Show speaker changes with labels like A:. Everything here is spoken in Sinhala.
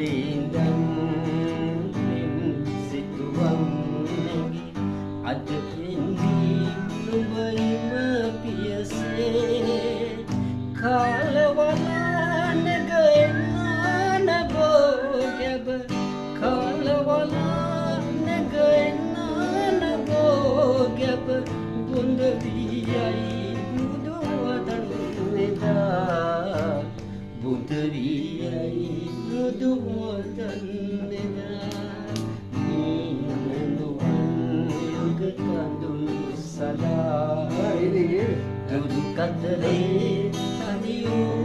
A: මුලින්දන් සිතුවම් නැගි අද එන්නේ නුඹයිම පියසේ කාලවලා නැගෙන්නා නගෝ ගැබ කාලවලා නැගෙන්නා නගෝ ගැබ බොඳ වියයි මුදුවදන් නෙදා බොඳ වියයි මුදුවදන් නෙදා නීනනුවන් යුග කඳුළු සලා දුරු කතරේ තනියෝ